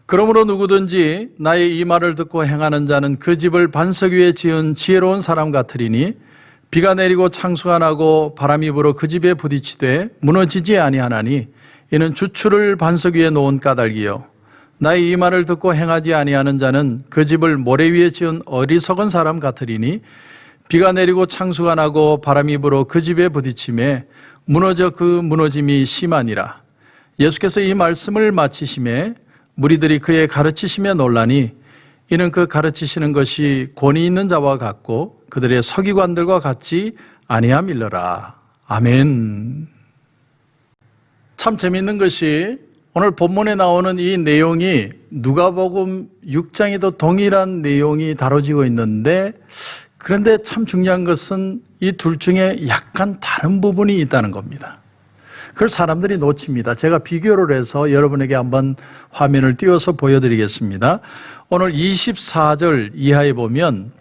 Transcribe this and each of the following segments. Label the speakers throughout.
Speaker 1: 그러므로 누구든지 나의 이 말을 듣고 행하는 자는 그 집을 반석 위에 지은 지혜로운 사람 같으리니 비가 내리고 창수가 나고 바람이 불어 그 집에 부딪히되 무너지지 아니하나니 이는 주추를 반석 위에 놓은 까닭이요 나의 이 말을 듣고 행하지 아니하는 자는 그 집을 모래 위에 지은 어리석은 사람 같으리니 비가 내리고 창수가 나고 바람이 불어 그 집에 부딪히매 무너져 그 무너짐이 심하니라. 예수께서 이 말씀을 마치심에 무리들이 그의 가르치심에 놀라니 이는 그 가르치시는 것이 권위 있는 자와 같고 그들의 서기관들과 같지 아니함일러라. 아멘. 참 재미있는 것이 오늘 본문에 나오는 이 내용이 누가복음 6장에도 동일한 내용이 다뤄지고 있는데 그런데 참 중요한 것은 이 둘 중에 약간 다른 부분이 있다는 겁니다. 그걸 사람들이 놓칩니다. 제가 비교를 해서 여러분에게 한번 화면을 띄워서 보여드리겠습니다. 오늘 24절 이하에 보면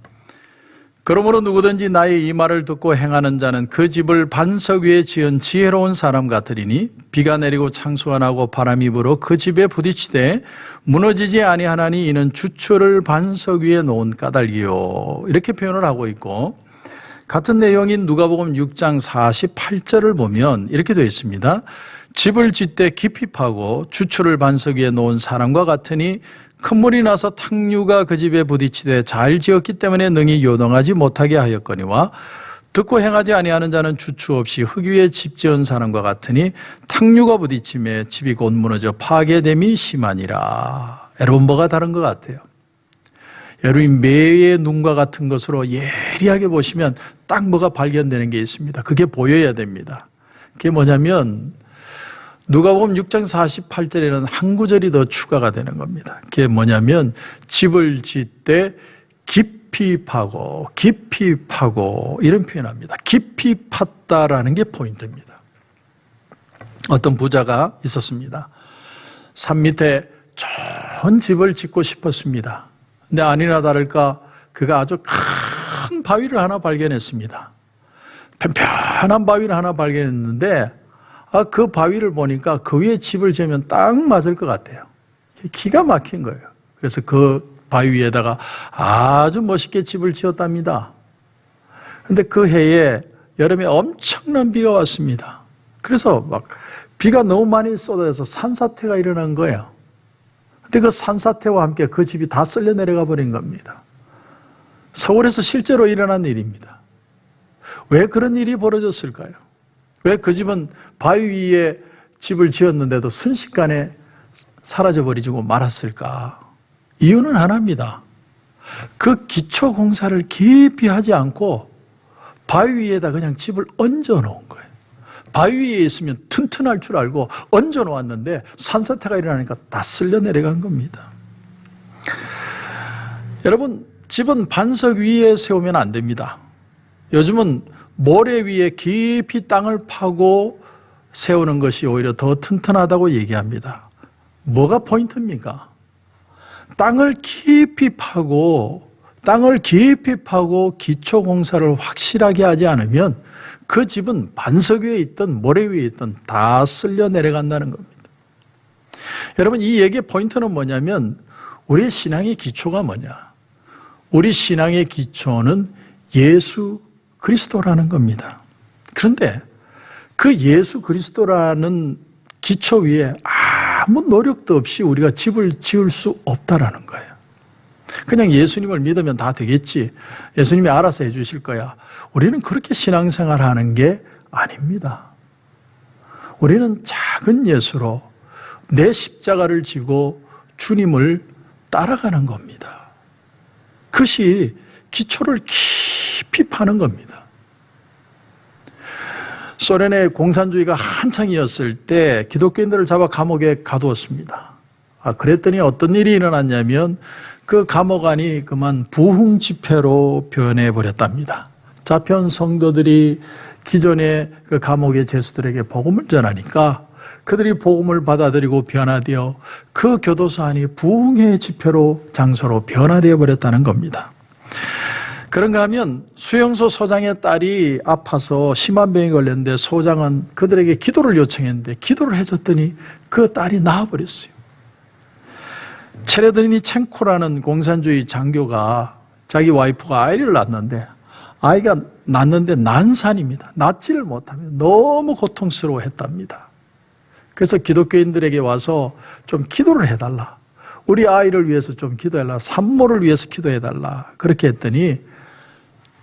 Speaker 1: 그러므로 누구든지 나의 이 말을 듣고 행하는 자는 그 집을 반석 위에 지은 지혜로운 사람 같으리니 비가 내리고 창수가 나고 바람이 불어 그 집에 부딪히되 무너지지 아니하나니 이는 주추를 반석 위에 놓은 까닭이요 이렇게 표현을 하고 있고 같은 내용인 누가복음 6장 48절을 보면 이렇게 되어 있습니다. 집을 짓되 깊이 파고 주추를 반석 위에 놓은 사람과 같으니 큰 물이 나서 탕류가 그 집에 부딪히되 잘 지었기 때문에 능히 요동하지 못하게 하였거니와 듣고 행하지 아니하는 자는 주추 없이 흙 위에 집 지은 사람과 같으니 탕류가 부딪힘에 집이 곧 무너져 파괴됨이 심하니라. 여러분 뭐가 다른 것 같아요? 여러분이 매의 눈과 같은 것으로 예리하게 보시면 딱 뭐가 발견되는 게 있습니다. 그게 보여야 됩니다. 그게 뭐냐면 누가복음 6장 48절에는 한 구절이 더 추가가 되는 겁니다. 그게 뭐냐면 집을 짓되 깊이 파고 이런 표현합니다. 깊이 팠다라는 게 포인트입니다. 어떤 부자가 있었습니다. 산 밑에 좋은 집을 짓고 싶었습니다. 근데 아니나 다를까 그가 아주 큰 바위를 하나 발견했습니다. 편편한 바위를 하나 발견했는데 그 바위를 보니까 그 위에 집을 지으면 딱 맞을 것 같아요. 기가 막힌 거예요. 그래서 그 바위 위에다가 아주 멋있게 집을 지었답니다. 근데 그 해에 여름에 엄청난 비가 왔습니다. 그래서 막 비가 너무 많이 쏟아져서 산사태가 일어난 거예요. 근데 그 산사태와 함께 그 집이 다 쓸려 내려가 버린 겁니다. 서울에서 실제로 일어난 일입니다. 왜 그런 일이 벌어졌을까요? 왜 그 집은 바위 위에 집을 지었는데도 순식간에 사라져버리고 말았을까? 이유는 하나입니다. 그 기초 공사를 깊이 하지 않고 바위 위에다 그냥 집을 얹어 놓은 거예요. 바위 위에 있으면 튼튼할 줄 알고 얹어 놓았는데 산사태가 일어나니까 다 쓸려 내려간 겁니다. 여러분, 집은 반석 위에 세우면 안 됩니다. 요즘은 모래 위에 깊이 땅을 파고 세우는 것이 오히려 더 튼튼하다고 얘기합니다. 뭐가 포인트입니까? 땅을 깊이 파고 기초 공사를 확실하게 하지 않으면 그 집은 반석 위에 있든 모래 위에 있든 다 쓸려 내려간다는 겁니다. 여러분, 이 얘기의 포인트는 뭐냐면 우리의 신앙의 기초가 뭐냐? 우리 신앙의 기초는 예수 그리스도라는 겁니다. 그런데 그 예수 그리스도라는 기초 위에 아무 노력도 없이 우리가 집을 지을 수 없다라는 거예요. 그냥 예수님을 믿으면 다 되겠지. 예수님이 알아서 해 주실 거야. 우리는 그렇게 신앙생활하는 게 아닙니다. 우리는 작은 예수로 내 십자가를 지고 주님을 따라가는 겁니다. 그것이 기초를 깊이 파는 겁니다. 소련의 공산주의가 한창이었을 때 기독교인들을 잡아 감옥에 가두었습니다. 그랬더니 어떤 일이 일어났냐면 그 감옥 안이 그만 부흥 집회로 변해 버렸답니다. 잡혀온 성도들이 기존의 그 감옥의 죄수들에게 복음을 전하니까 그들이 복음을 받아들이고 변화되어 그 교도소 안이 부흥의 집회로 장소로 변화되어 버렸다는 겁니다. 그런가 하면 수용소 소장의 딸이 아파서 심한 병이 걸렸는데 소장은 그들에게 기도를 요청했는데 기도를 해줬더니 그 딸이 나아버렸어요. 체레드니첸코라는 공산주의 장교가 자기 와이프가 아이를 낳았는데 아이가 낳는데 난산입니다. 낳지를 못하면 너무 고통스러워했답니다. 그래서 기독교인들에게 와서 좀 기도를 해달라. 우리 아이를 위해서 좀 기도해달라. 산모를 위해서 기도해달라. 그렇게 했더니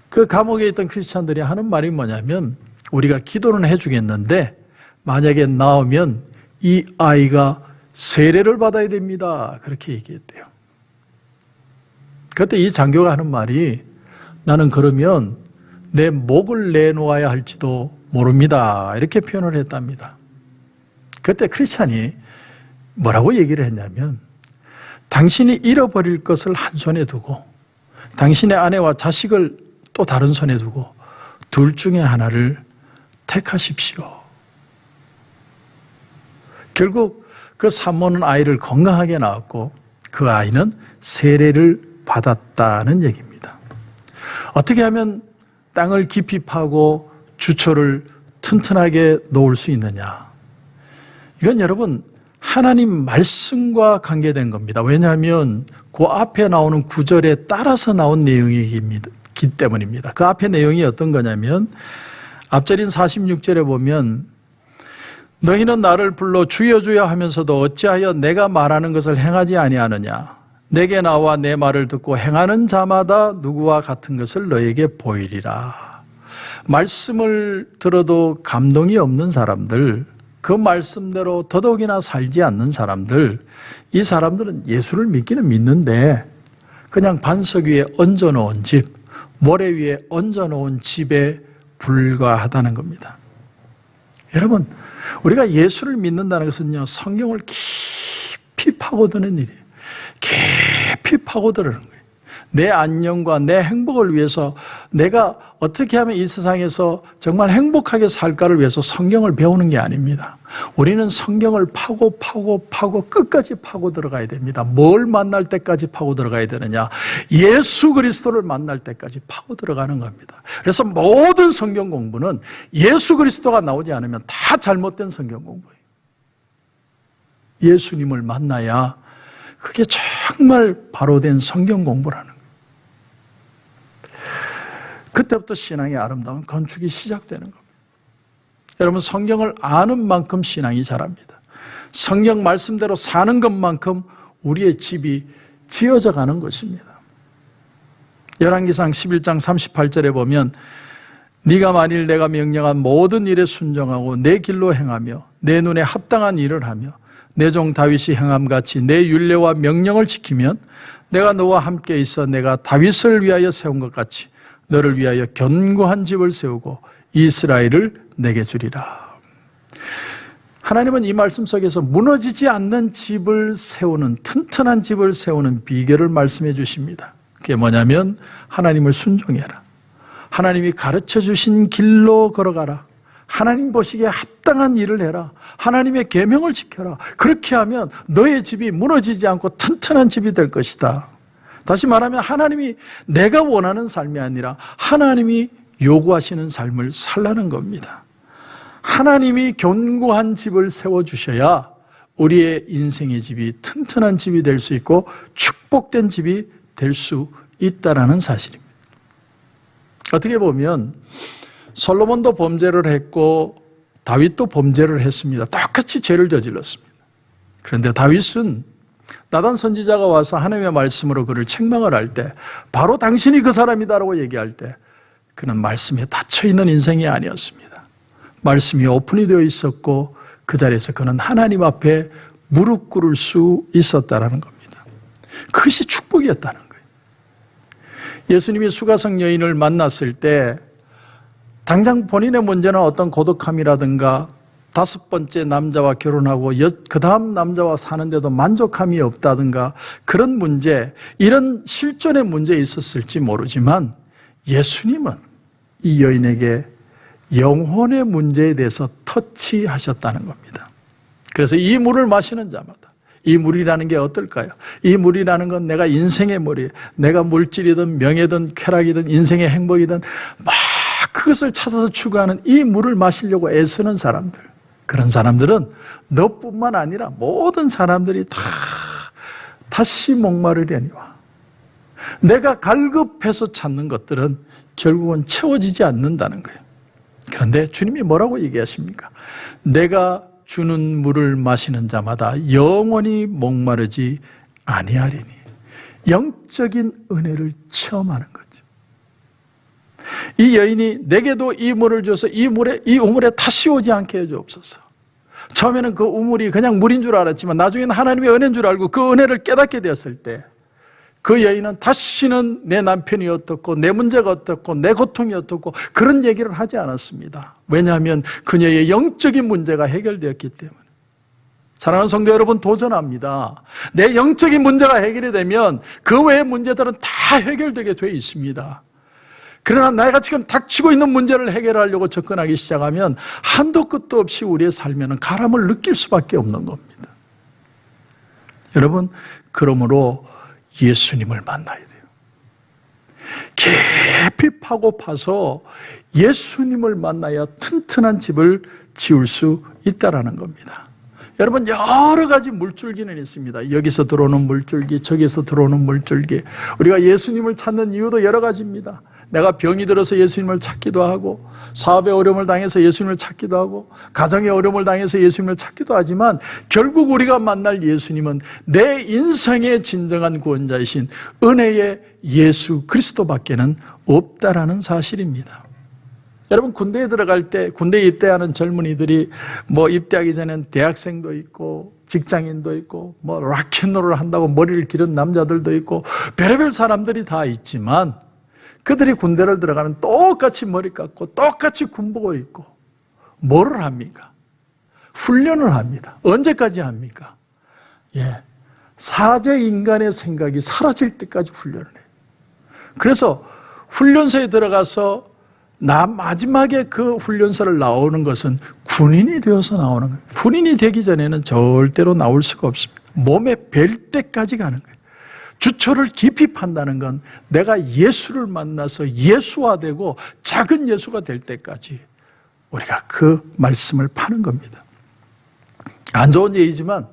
Speaker 1: 그 감옥에 있던 크리스찬들이 하는 말이 뭐냐면 우리가 기도는 해주겠는데 만약에 나오면 이 아이가 세례를 받아야 됩니다. 그렇게 얘기했대요. 그때 이 장교가 하는 말이 나는 그러면 내 목을 내놓아야 할지도 모릅니다. 이렇게 표현을 했답니다. 그때 크리스찬이 뭐라고 얘기를 했냐면 당신이 잃어버릴 것을 한 손에 두고 당신의 아내와 자식을 또 다른 손에 두고 둘 중에 하나를 택하십시오. 결국 그 산모는 아이를 건강하게 낳았고 그 아이는 세례를 받았다는 얘기입니다. 어떻게 하면 땅을 깊이 파고 주초를 튼튼하게 놓을 수 있느냐? 이건 여러분 하나님 말씀과 관계된 겁니다. 왜냐하면 그 앞에 나오는 구절에 따라서 나온 내용이기 때문입니다. 그 앞에 내용이 어떤 거냐면 앞절인 46절에 보면 너희는 나를 불러 주여 주여 하면서도 어찌하여 내가 말하는 것을 행하지 아니하느냐? 내게 나와 내 말을 듣고 행하는 자마다 누구와 같은 것을 너에게 보이리라. 말씀을 들어도 감동이 없는 사람들, 그 말씀대로 더더욱이나 살지 않는 사람들, 이 사람들은 예수를 믿기는 믿는데 그냥 반석 위에 얹어놓은 집, 모래 위에 얹어놓은 집에 불과하다는 겁니다. 여러분, 우리가 예수를 믿는다는 것은요, 성경을 깊이 파고드는 일이에요. 깊이 파고드는 거예요. 내 안녕과 내 행복을 위해서 내가 어떻게 하면 이 세상에서 정말 행복하게 살까를 위해서 성경을 배우는 게 아닙니다. 우리는 성경을 파고 끝까지 파고 들어가야 됩니다. 뭘 만날 때까지 파고 들어가야 되느냐? 예수 그리스도를 만날 때까지 파고 들어가는 겁니다. 그래서 모든 성경 공부는 예수 그리스도가 나오지 않으면 다 잘못된 성경 공부예요. 예수님을 만나야 그게 정말 바로 된 성경 공부라는 거예요. 그때부터 신앙의 아름다운 건축이 시작되는 겁니다. 여러분, 성경을 아는 만큼 신앙이 자랍니다. 성경 말씀대로 사는 것만큼 우리의 집이 지어져 가는 것입니다. 열왕기상 11장 38절에 보면 네가 만일 내가 명령한 모든 일에 순종하고 내 길로 행하며 내 눈에 합당한 일을 하며 내 종 다윗이 행함같이 내 율례와 명령을 지키면 내가 너와 함께 있어 내가 다윗을 위하여 세운 것 같이 너를 위하여 견고한 집을 세우고 이스라엘을 내게 주리라. 하나님은 이 말씀 속에서 무너지지 않는 집을 세우는, 튼튼한 집을 세우는 비결을 말씀해 주십니다. 그게 뭐냐면 하나님을 순종해라. 하나님이 가르쳐 주신 길로 걸어가라. 하나님 보시기에 합당한 일을 해라. 하나님의 계명을 지켜라. 그렇게 하면 너의 집이 무너지지 않고 튼튼한 집이 될 것이다. 다시 말하면 하나님이 내가 원하는 삶이 아니라 하나님이 요구하시는 삶을 살라는 겁니다. 하나님이 견고한 집을 세워주셔야 우리의 인생의 집이 튼튼한 집이 될 수 있고 축복된 집이 될 수 있다는 사실입니다. 어떻게 보면 솔로몬도 범죄를 했고 다윗도 범죄를 했습니다. 똑같이 죄를 저질렀습니다. 그런데 다윗은 나단 선지자가 와서 하나님의 말씀으로 그를 책망을 할 때 바로 당신이 그 사람이다라고 얘기할 때 그는 말씀에 닫혀있는 인생이 아니었습니다. 말씀이 오픈이 되어 있었고 그 자리에서 그는 하나님 앞에 무릎 꿇을 수 있었다는 겁니다. 그것이 축복이었다는 거예요. 예수님이 수가성 여인을 만났을 때 당장 본인의 문제는 어떤 고독함이라든가 5번째 남자와 결혼하고 그 다음 남자와 사는데도 만족함이 없다든가 그런 문제, 이런 실존의 문제에 있었을지 모르지만 예수님은 이 여인에게 영혼의 문제에 대해서 터치하셨다는 겁니다. 그래서 이 물을 마시는 자마다, 이 물이라는 게 어떨까요? 이 물이라는 건 내가 인생의 물이에요. 내가 물질이든 명예든 쾌락이든 인생의 행복이든 막 그것을 찾아서 추구하는 이 물을 마시려고 애쓰는 사람들, 그런 사람들은 너뿐만 아니라 모든 사람들이 다 다시 목마르려니와. 내가 갈급해서 찾는 것들은 결국은 채워지지 않는다는 거예요. 그런데 주님이 뭐라고 얘기하십니까? 내가 주는 물을 마시는 자마다 영원히 목마르지 아니하리니. 영적인 은혜를 체험하는 거죠. 이 여인이 내게도 이 물을 줘서 이 우물에 다시 오지 않게 해주옵소서. 처음에는 그 우물이 그냥 물인 줄 알았지만 나중에는 하나님의 은혜인 줄 알고 그 은혜를 깨닫게 되었을 때 그 여인은 다시는 내 남편이 어떻고 내 문제가 어떻고 내 고통이 어떻고 그런 얘기를 하지 않았습니다. 왜냐하면 그녀의 영적인 문제가 해결되었기 때문에. 사랑하는 성도 여러분, 도전합니다. 내 영적인 문제가 해결이 되면 그 외의 문제들은 다 해결되게 되어 있습니다. 그러나 내가 지금 닥치고 있는 문제를 해결하려고 접근하기 시작하면 한도 끝도 없이 우리의 삶에는 가람을 느낄 수밖에 없는 겁니다. 여러분, 그러므로 예수님을 만나야 돼요. 깊이 파고 파서 예수님을 만나야 튼튼한 집을 지을 수 있다는 겁니다. 여러분, 여러 가지 물줄기는 있습니다. 여기서 들어오는 물줄기, 저기서 들어오는 물줄기. 우리가 예수님을 찾는 이유도 여러 가지입니다. 내가 병이 들어서 예수님을 찾기도 하고, 사업의 어려움을 당해서 예수님을 찾기도 하고, 가정의 어려움을 당해서 예수님을 찾기도 하지만 결국 우리가 만날 예수님은 내 인생의 진정한 구원자이신 은혜의 예수 그리스도밖에는 없다라는 사실입니다. 여러분, 군대에 들어갈 때, 군대에 입대하는 젊은이들이 입대하기 전엔 대학생도 있고 직장인도 있고 락앤롤을 한다고 머리를 기른 남자들도 있고 별의별 사람들이 다 있지만 그들이 군대를 들어가면 똑같이 머리 깎고 똑같이 군복을 입고 뭐를 합니까? 훈련을 합니다. 언제까지 합니까? 사제 인간의 생각이 사라질 때까지 훈련을 해요. 그래서 훈련소에 들어가서 마지막에 그 훈련소를 나오는 것은 군인이 되어서 나오는 거예요. 군인이 되기 전에는 절대로 나올 수가 없습니다. 몸에 뵐 때까지 가는 거예요. 주초를 깊이 판다는 건 내가 예수를 만나서 예수화되고 작은 예수가 될 때까지 우리가 그 말씀을 파는 겁니다. 안 좋은 얘기지만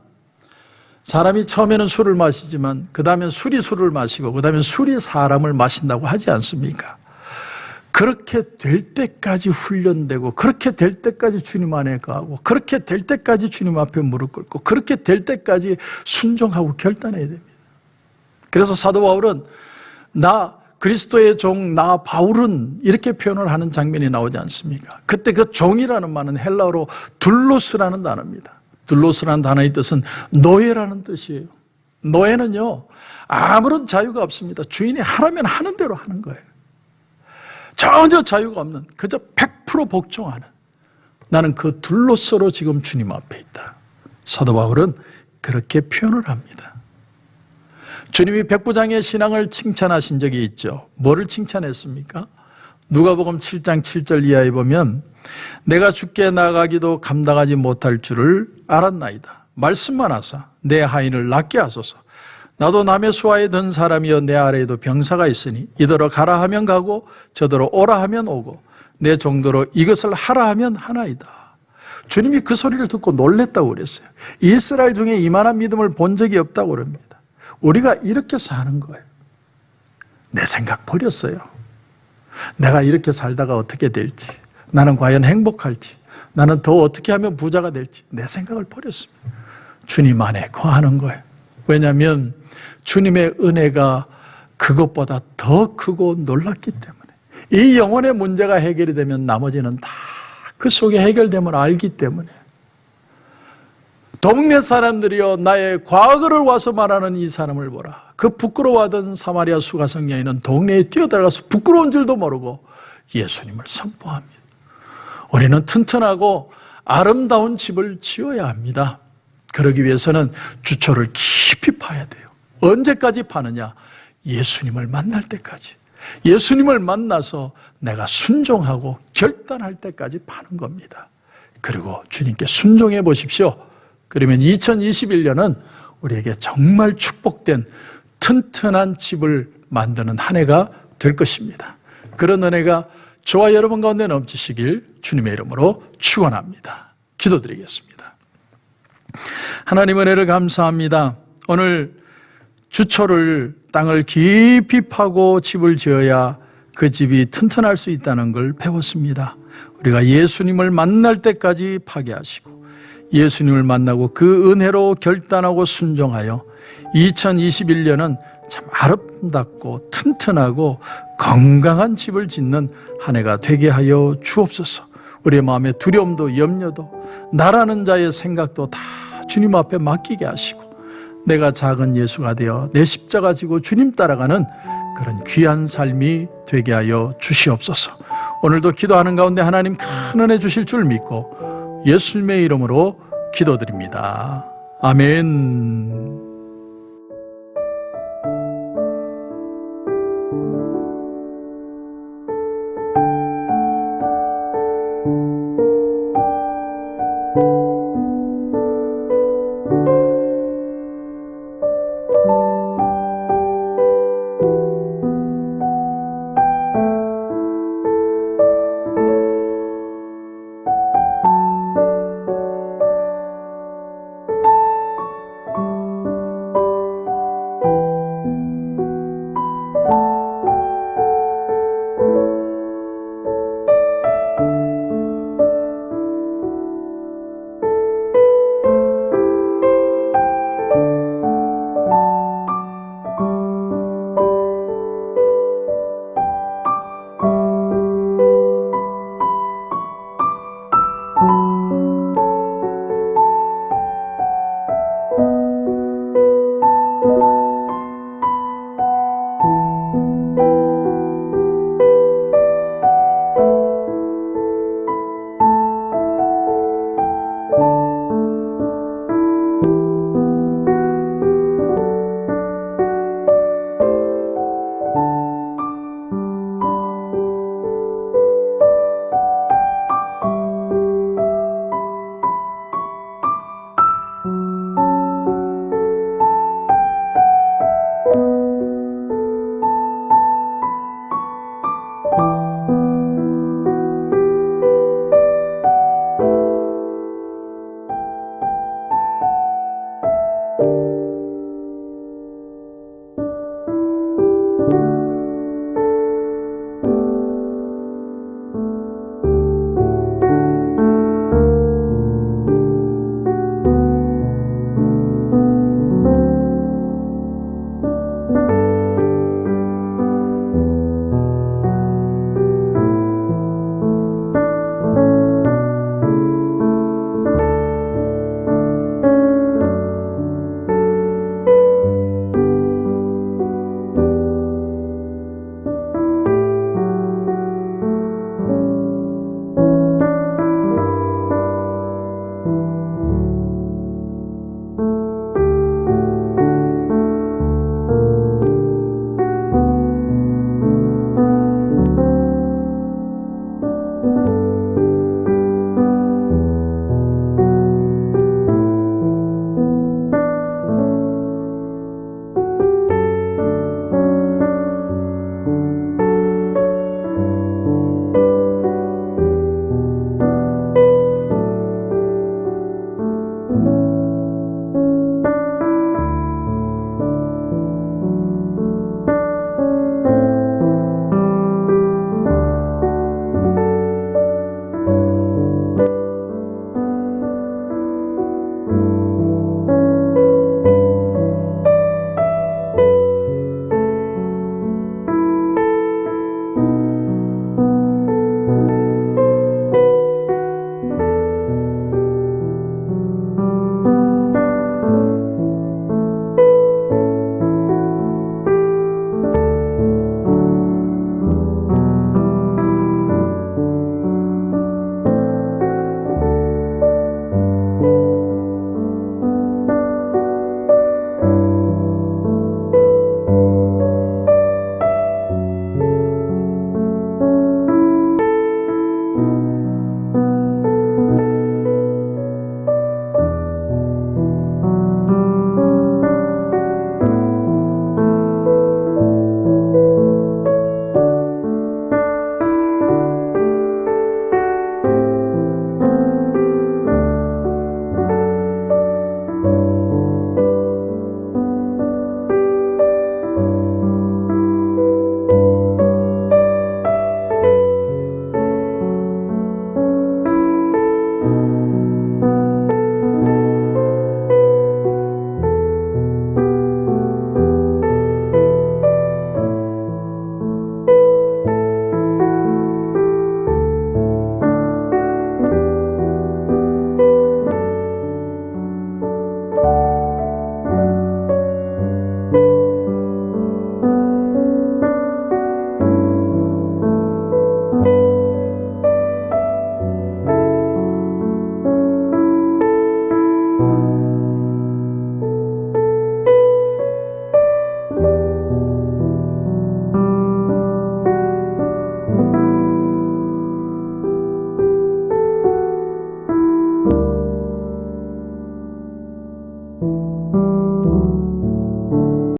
Speaker 1: 사람이 처음에는 술을 마시지만 그 다음엔 술이 술을 마시고 그 다음엔 술이 사람을 마신다고 하지 않습니까? 그렇게 될 때까지 훈련되고 그렇게 될 때까지 주님 안에 가고 그렇게 될 때까지 주님 앞에 무릎 꿇고 그렇게 될 때까지 순종하고 결단해야 됩니다. 그래서 사도 바울은 나 그리스도의 종 나 바울은 이렇게 표현을 하는 장면이 나오지 않습니까? 그때 그 종이라는 말은 헬라어로 둘로스라는 단어입니다. 둘로스라는 단어의 뜻은 노예라는 뜻이에요. 노예는요 아무런 자유가 없습니다. 주인이 하라면 하는 대로 하는 거예요. 전혀 자유가 없는 그저 100% 복종하는 나는 그 둘로서로 지금 주님 앞에 있다. 사도 바울은 그렇게 표현을 합니다. 주님이 백부장의 신앙을 칭찬하신 적이 있죠. 뭐를 칭찬했습니까? 누가복음 7장 7절 이하에 보면 내가 주께 나가기도 감당하지 못할 줄을 알았나이다. 말씀만 하사 내 하인을 낫게 하소서. 나도 남의 수하에 든 사람이여 내 아래에도 병사가 있으니 이더러 가라 하면 가고 저더러 오라 하면 오고 내 정도로 이것을 하라 하면 하나이다. 주님이 그 소리를 듣고 놀랬다고 그랬어요. 이스라엘 중에 이만한 믿음을 본 적이 없다고 그럽니다. 우리가 이렇게 사는 거예요. 내 생각 버렸어요. 내가 이렇게 살다가 어떻게 될지, 나는 과연 행복할지, 나는 더 어떻게 하면 부자가 될지 내 생각을 버렸습니다. 주님 안에 거하는 거예요. 왜냐하면 주님의 은혜가 그것보다 더 크고 놀랍기 때문에 이 영혼의 문제가 해결이 되면 나머지는 다 그 속에 해결됨을 알기 때문에 동네 사람들이여 나의 과거를 와서 말하는 이 사람을 보라. 그 부끄러워하던 사마리아 수가성 여인은 동네에 뛰어들어가서 부끄러운 줄도 모르고 예수님을 선포합니다. 우리는 튼튼하고 아름다운 집을 지어야 합니다. 그러기 위해서는 주초를 깊이 파야 돼요. 언제까지 파느냐? 예수님을 만날 때까지. 예수님을 만나서 내가 순종하고 결단할 때까지 파는 겁니다. 그리고 주님께 순종해 보십시오. 그러면 2021년은 우리에게 정말 축복된 튼튼한 집을 만드는 한 해가 될 것입니다. 그런 은혜가 저와 여러분 가운데 넘치시길 주님의 이름으로 축원합니다. 기도드리겠습니다. 하나님 은혜를 감사합니다. 오늘 주초를 땅을 깊이 파고 집을 지어야 그 집이 튼튼할 수 있다는 걸 배웠습니다. 우리가 예수님을 만날 때까지 파괴하시고 예수님을 만나고 그 은혜로 결단하고 순종하여 2021년은 참 아름답고 튼튼하고 건강한 집을 짓는 한 해가 되게 하여 주옵소서. 우리의 마음의 두려움도 염려도 나라는 자의 생각도 다 주님 앞에 맡기게 하시고 내가 작은 예수가 되어 내 십자가 지고 주님 따라가는 그런 귀한 삶이 되게 하여 주시옵소서. 오늘도 기도하는 가운데 하나님 큰 은혜 주실 줄 믿고 예수님의 이름으로 기도드립니다. 아멘.